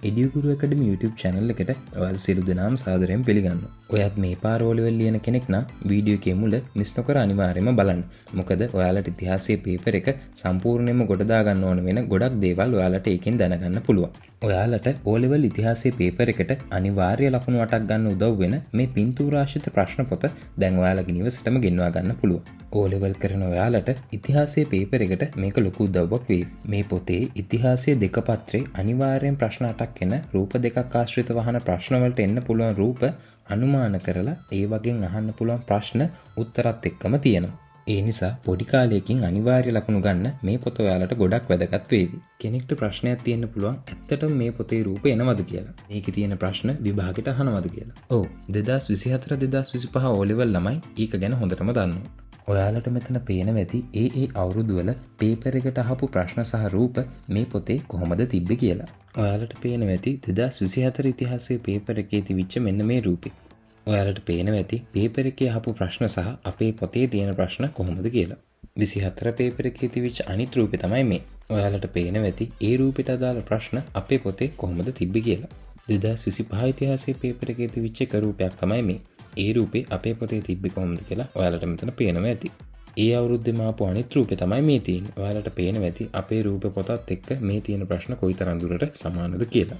එඩියුගුරු ඇකඩමි YouTube channel එකට ඔයාලා සියලු දෙනාම සාදරයෙන් පිළිගන්නවා. ඔයත් මේ පාර O-level ලියන කෙනෙක් නම් වීඩියෝ එකේ මුල මිස් නොකර අනිවාර්යයෙන්ම බලන්න. මොකද ඔයාලට ඉතිහාසයේ පේපර් එක සම්පූර්ණයෙන්ම ගොඩ දාගන්න ඕන වෙන ගොඩක් දේවල් ඔයාලට ඒකෙන් දැනගන්න පුළුවන්. ඔයාලට O-level ඉතිහාසයේ පේපර් එකට අනිවාර්ය ලකුණු 8ක් ගන්න උදව් වෙන මේ පින්තූරාශ්‍රිත ප්‍රශ්න පොත දැන් ඔයාලගේ නිවසටම ගෙන්වා ගන්න පුළුවන්. O-level කරන ඔයාලට ඉතිහාසයේ පේපර් එකට මේක ලොකු උදව්වක් වෙයි. මේ පොතේ ඉතිහාසයේ දෙක පත්‍රේ අනිවාර්යෙන් ප්‍රශ්න 8ක් එන රූප දෙකක් ආශ්‍රිත වහන ප්‍රශ්න වලට එන්න පුළුවන් රූප අනුමාන කරලා ඒ වගේ අහන්න පුළුවන් ප්‍රශ්න උත්තරත් එක්කම තියෙනවා. ඒ නිසා පොඩි කාලයකින් අනිවාර්ය ලකුණු ගන්න මේ පොත ඔයාලට ගොඩක් වැදගත් වේවි. කෙනෙක්ට ප්‍රශ්නයක් තියෙන්න පුළුවන් ඇත්තටම මේ පොතේ රූප එනවද කියලා. මේකේ තියෙන ප්‍රශ්න විභාගෙට අහනවද කියලා. ඔව් 2024 2025 O-level ළමයි ඊක ගැන හොඳටම දන්නවා. ඔයාලට මෙතන පේනවා ඇති ඒ අවුරුදු වල පේපර් එකට අහපු ප්‍රශ්න සහ රූප මේ පොතේ කොහොමද තිබ්බේ කියලා. ඔයාලට පේනවා ඇති 2024 ඉතිහාසයේ පේපර් එකේ තිබිච්ච මෙන්න මේ රූපේ. ඔයාලට පේනවා ඇති පේපර් එකේ අහපු ප්‍රශ්න සහ අපේ පොතේ තියෙන ප්‍රශ්න කොහොමද කියලා. 24 පේපර් එකේ තිබිච්ච අනිත් රූපේ තමයි මේ. ඔයාලට පේනවා ඇති ඒ රූපෙට අදාළ ප්‍රශ්න අපේ පොතේ කොහොමද තිබ්බේ කියලා. 2025 ඉතිහාසයේ පේපර් එකේ තිබිච්ච එක රූපයක් තමයි මේ. ඒ රූපේ අපේ පොතේ තිබ්බේ කොහොමද කියලා ඔයාලට මෙතන පේනවා ඇති. ඒ අවුරුද්දේම ආපු අනිත් රූපේ තමයි මේ තියෙන්නේ. ඔයාලට පේනවා ඇති අපේ රූපේ පොතත් එක්ක මේ තියෙන ප්‍රශ්න කොයිතරම් දුරට සමානද කියලා.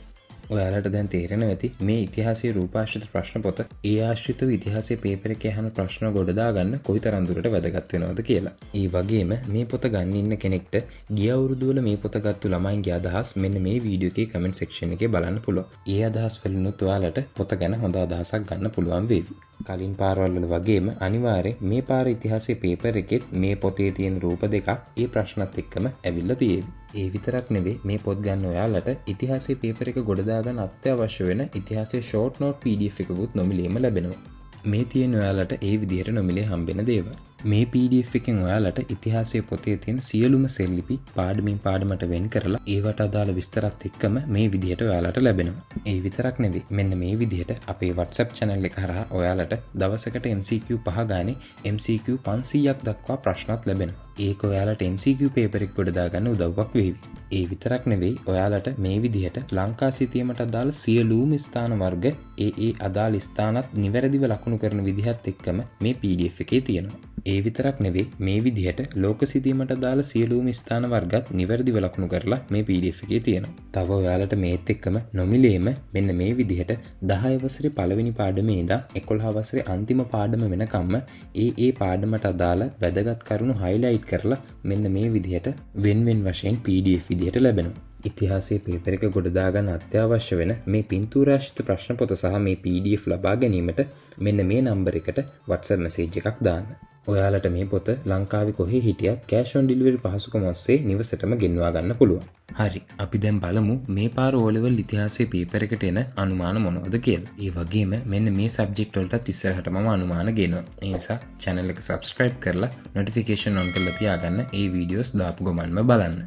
ඔයාලට දැන් තේරෙනවා ඇති මේ ඉතිහාසයේ රූපාශ්‍රිත ප්‍රශ්න පොත ඒ ආශ්‍රිතව ඉතිහාසයේ පේපර් එකේ අහන ප්‍රශ්න ගොඩ දාගන්න කොයිතරම් දුරට වැදගත් වෙනවද කියලා. ඒ වගේම මේ පොත ගන්න ඉන්න කෙනෙක්ට ගිය අවුරුදු වල මේ පොත ගත්තු ළමයින්ගේ අදහස් මෙන්න මේ වීඩියෝ එකේ කමෙන්ට් සෙක්ෂන් එකේ බලන්න පුළුවන්. ඒ අදහස් වලිනුත් ඔයාලට පොත ගැන හොඳ අදහසක් ගන්න පුළුවන් වේවි. කලින් පාරවල් වල වගේම අනිවාර්යෙන් මේ පාර ඉතිහාසයේ පේපර් එකෙත් මේ පොතේ තියෙන රූප දෙකක් ඒ ප්‍රශ්නත් එක්කම ඇවිල්ලා තියෙවි. ඒ විතරක් නෙවෙයි මේ පොත් ගන්න ඔයාලට ඉතිහාසයේ පේපර් එක ගොඩ දාගන්න අත්‍යවශ්‍ය වෙන ඉතිහාසයේ ෂෝට් නෝට් PDF එකකුත් නොමිලේම ලැබෙනවා. මේ තියෙන ඔයාලට ඒ විදිහට නොමිලේ හම්බෙන දේවල්. මේ PDF එකෙන් ඔයාලට ඉතිහාසයේ පොතේ තියෙන සියලුම සෙල්ලිපි පාඩමින් පාඩමට වෙන් කරලා ඒවට අදාළ විස්තරත් එක්කම මේ විදිහට ඔයාලට ලැබෙනවා. ඒ විතරක් නෙවෙයි මෙන්න මේ විදිහට අපේ WhatsApp channel එක හරහා ඔයාලට දවසකට MCQ 5 ගානේ MCQ 500ක් දක්වා ප්‍රශ්නත් ලැබෙනවා. ඒක ඔයාලට MCQ පේපර් එක ගොඩ දාගන්න උදව්වක් වේවි. ඒ විතරක් නෙවෙයි ඔයාලට මේ විදිහට ලංකා සිතියමට අදාළ සියලුම ස්ථාන වර්ග ඒ අදාළ ස්ථානත් නිවැරදිව ලකුණු කරන විදිහත් එක්කම මේ PDF එකේ තියෙනවා. ඒ විතරක් නෙවෙයි මේ විදිහට ලෝක සිතියමට අදාළ සියලුම ස්ථාන වර්ගත් නිවැරදිව ලකුණු කරලා මේ PDF එකේ තියෙනවා. තව ඔයාලට මේත් එක්කම නොමිලේම මෙන්න මේ විදිහට 10 වසරේ පළවෙනි පාඩමේ ඉඳන් 11 වසරේ අන්තිම පාඩම වෙනකම්ම ඒ පාඩමට අදාළ වැදගත් කරුණු highlight කරලා මෙන්න මේ විදිහට වෙන වශයෙන් PDF විදිහට ලැබෙනවා. ඉතිහාසයේ පේපර් එක ගොඩ දාගන්න අත්‍යවශ්‍ය වෙන මේ පින්තූරාශ්‍රිත ප්‍රශ්න පොත සහ මේ PDF ලබා ගැනීමට මෙන්න මේ නම්බර් එකට WhatsApp message එකක් දාන්න. ඔයාලට මේ පොත ලංකාවේ කොහේ හිටියත් cash on delivery පහසුකම ඔස්සේ නිවසටම ගෙන්වා ගන්න පුළුවන්. හරි අපි දැන් බලමු මේ පාර O-level ඉතිහාසයේ පේපර් එකට එන අනුමාන මොනවද කියලා. ඒ වගේම මෙන්න මේ සබ්ජෙක්ට් වලටත් ඉස්සරහටම අනුමාන ගේනවා. ඒ නිසා channel එක subscribe කරලා notification on කරලා තියාගන්න ඒ videos දාපු ගමන්ම බලන්න.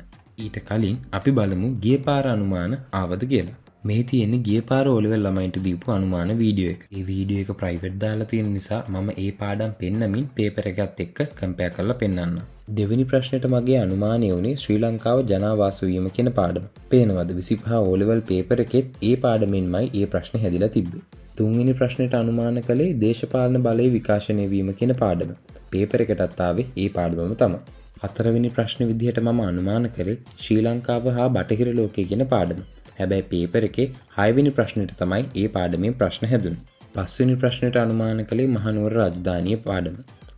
ඊට කලින් අපි බලමු ගිය පාර අනුමාන ආවද කියලා. මේ තියෙන්නේ ගිය පාර O-level ළමයින්ට දීපු අනුමාන වීඩියෝ එක. මේ වීඩියෝ එක ප්‍රයිවට් දාලා තියෙන නිසා මම ඒ පාඩම් පෙන්නමින් පේපර් එකත් එක්ක කම්පෙයාර් කරලා පෙන්නන්නම්. දෙවෙනි ප්‍රශ්නෙට මගේ අනුමානය වුණේ ශ්‍රී ලංකාව ජනාවාස වීම කියන පාඩම. පේනවද 25 O-level පේපර් එකෙත් ඒ පාඩමෙන්මයි ඒ ප්‍රශ්නේ හැදිලා තිබ්බේ. තුන්වෙනි ප්‍රශ්නෙට අනුමාන කළේ දේශපාලන බලය විකාශනය වීම කියන පාඩම. පේපර් එකටත් ආවේ ඒ පාඩමම තමයි. හතරවෙනි ප්‍රශ්න විදිහට මම අනුමාන කළේ ශ්‍රී ලංකාව හා බටහිර ලෝකය කියන පාඩම. හැබැයි පේපර් එකේ 6 වෙනි ප්‍රශ්නෙට තමයි ඒ පාඩමෙන් ප්‍රශ්න හැදුනේ. 5 වෙනි ප්‍රශ්නෙට අනුමාන කළේ මහනුවර රාජධානිය පාඩම.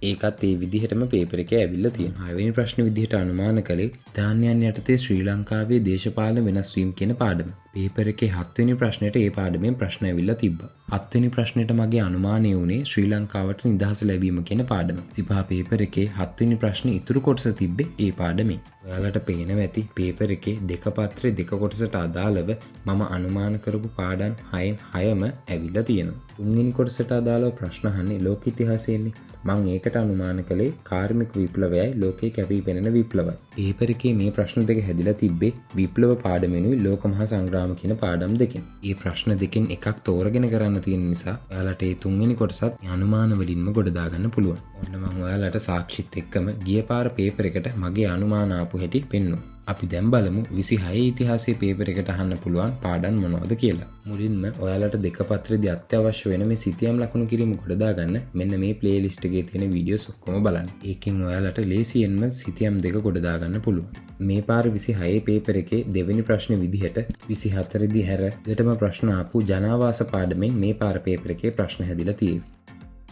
ඒකත් ඒ විදිහටම පේපර් එකේ ඇවිල්ලා තියෙනවා. 6 වෙනි ප්‍රශ්න විදිහට අනුමාන කළේ ධාන්‍යයන් යටතේ ශ්‍රී ලංකාවේ දේශපාලන වෙනස් වීම කියන පාඩම. පේපර් එකේ 7 වෙනි ප්‍රශ්නෙට ඒ පාඩමෙන් ප්‍රශ්න ඇවිල්ලා තිබ්බා. 7 වෙනි ප්‍රශ්නෙට මගේ අනුමානය වුණේ ශ්‍රී ලංකාවට නිදහස ලැබීම කියන පාඩම. සිපා පේපර් එකේ 7 වෙනි ප්‍රශ්නේ ඉතුරු කොටස තිබ්බේ ඒ පාඩමේ. ඔයාලට පේනවා ඇති පේපර් එකේ දෙක පත්‍රේ දෙක කොටසට අදාළව මම අනුමාන කරපු පාඩම් 6න් 6ම ඇවිල්ලා තියෙනවා. තුන්වෙනි කොටසට අදාළව ප්‍රශ්න අහන්නේ ලෝක ඉතිහාසයෙන්නේ. මම ඒකට අනුමාන කළේ කාර්මික විප්ලවයයි ලෝකයේ කැපී පෙනෙන විප්ලවය. පේපර් එකේ මේ ප්‍රශ්න දෙක හැදිලා තිබ්බේ විප්ලව පාඩමෙනුයි ලෝක මහා සංග්‍රාම කියන පාඩම් දෙකෙන්. මේ ප්‍රශ්න දෙකෙන් එකක් තෝරගෙන කරන්න තියෙන නිසා ඔයාලට මේ තුන්වෙනි කොටසත් අනුමාන වලින්ම ගොඩ දාගන්න පුළුවන්. ඔන්න මම ඔයාලට සාක්ෂිත් එක්කම ගිය පාර පේපර් එකට මගේ අනුමාන ආපු හැටි පෙන්නුවා. අපි දැන් බලමු 26 ඉතිහාසයේ පේපර් එකට අහන්න පුළුවන් පාඩම් මොනවද කියලා. මුලින්ම ඔයාලට දෙක පත්‍රයේදී අත්‍යවශ්‍ය වෙන මේ සිතියම් ලකුණු කිරීම කොට දාගන්න මෙන්න මේ ප්ලේලිස්ට් එකේ තියෙන වීඩියෝස් ඔක්කොම බලන්න. ඒකෙන් ඔයාලට ලේසියෙන්ම සිතියම් දෙක කොට දාගන්න පුළුවන්. මේ පාර 26 පේපර් එකේ දෙවෙනි ප්‍රශ්නේ විදිහට 24 දී හැර දෙටම ප්‍රශ්න ආපු ජනාවාස පාඩමෙන් මේ පාර පේපර් එකේ ප්‍රශ්න හැදිලා තියෙන්නේ.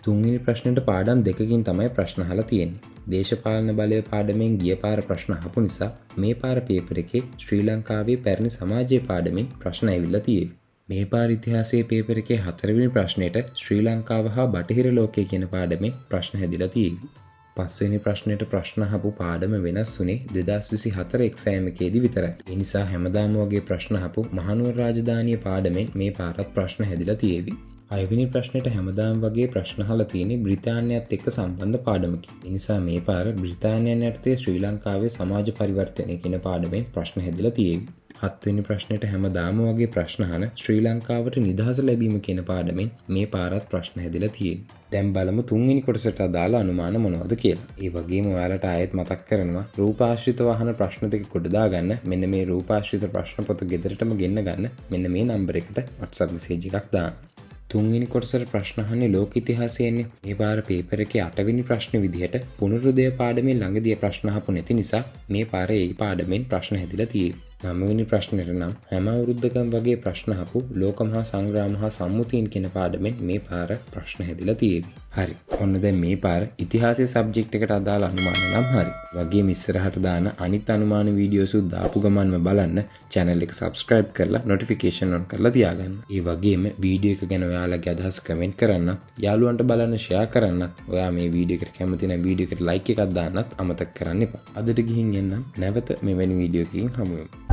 තුන්වෙනි ප්‍රශ්නෙට පාඩම් දෙකකින් තමයි ප්‍රශ්න අහලා තියෙන්නේ. දේශපාලන බලය පාඩමෙන් ගිය පාර ප්‍රශ්න අහපු නිසා මේ පාර පේපර් එකේ ශ්‍රී ලංකාවේ පැරණි සමාජයේ පාඩමෙන් ප්‍රශ්න ඇවිල්ලා තියෙවි. මේ පාර ඉතිහාසයේ පේපර් එකේ හතරවෙනි ප්‍රශ්නෙට ශ්‍රී ලංකාව හා බටහිර ලෝකය කියන පාඩමෙන් ප්‍රශ්න හැදිලා තියෙවි. පස්වෙනි ප්‍රශ්නෙට ප්‍රශ්න අහපු පාඩම වෙනස් වුණේ 2024 එක්සෑම් එකේදී විතරයි. ඒ නිසා හැමදාම වගේ ප්‍රශ්න අහපු මහනුවර රාජධානිය පාඩමෙන් මේ පාරත් ප්‍රශ්න හැදිලා තියෙවි. 6 වෙනි ප්‍රශ්නෙට හැමදාම වගේ ප්‍රශ්න අහලා තියෙන්නේ බ්‍රිතාන්‍යයත් එක්ක සම්බන්ධ පාඩමකින්. ඒ නිසා මේ පාර බ්‍රිතාන්‍යයන් යටතේ ශ්‍රී ලංකාවේ සමාජ පරිවර්තනය කියන පාඩමෙන් ප්‍රශ්න හැදිලා තියෙවි. 7 වෙනි ප්‍රශ්නෙට හැමදාම වගේ ප්‍රශ්න අහන ශ්‍රී ලංකාවට නිදහස ලැබීම කියන පාඩමෙන් මේ පාරත් ප්‍රශ්න හැදිලා තියෙවි. දැන් බලමු තුන්වෙනි කොටසට අදාළ අනුමාන මොනවද කියලා. ඒ වගේම ඔයාලට ආයෙත් මතක් කරනවා රූපාශ්‍රිතව අහන ප්‍රශ්න දෙක කොට දාගන්න මෙන්න මේ රූපාශ්‍රිත ප්‍රශ්න පොත ගෙදරටම ගෙන්න ගන්න මෙන්න මේ නම්බර එකට WhatsApp මෙසේජ් එකක් දාන්න. තුන්වෙනි කොටසට ප්‍රශ්න අහන්නේ ලෝක ඉතිහාසයෙන්නේ. මේ පාර පේපර් එකේ 8 වෙනි ප්‍රශ්න විදිහට පුනරුදය පාඩමෙන් ළඟදී ප්‍රශ්න අහපු නැති නිසා මේ පාරේ ඒ පාඩමෙන් ප්‍රශ්න හැදිලා තියෙනවා. 9 වෙනි ප්‍රශ්නෙට නම් හැම අවුරුද්දකම වගේ ප්‍රශ්න අහපු ලෝක මහා සංග්‍රාම හා සම්මුතියන් කියන පාඩමෙන් මේ පාර ප්‍රශ්න හැදිලා තියෙවි. හරි. ඔන්න දැන් මේ පාර ඉතිහාසයේ සබ්ජෙක්ට් එකට අදාළ අනුමාන නම් හරි. වගේම ඉස්සරහට දාන අනිත් අනුමාන වීඩියෝස් උත් දාපු ගමන්ම බලන්න channel එක subscribe කරලා notification on කරලා තියාගන්න. ඒ වගේම වීඩියෝ එක ගැන ඔයාලගේ අදහස් කමෙන්ට් කරන්න, යාළුවන්ට බලන්න share කරන්නත්, ඔයා මේ වීඩියෝ එකට කැමති නම් වීඩියෝ එකට like එකක් දාන්නත් අමතක කරන්න එපා. අදට ගිහින් එන්නම් නැවත මෙවැනි වීඩියෝ එකකින් හමු වෙමු.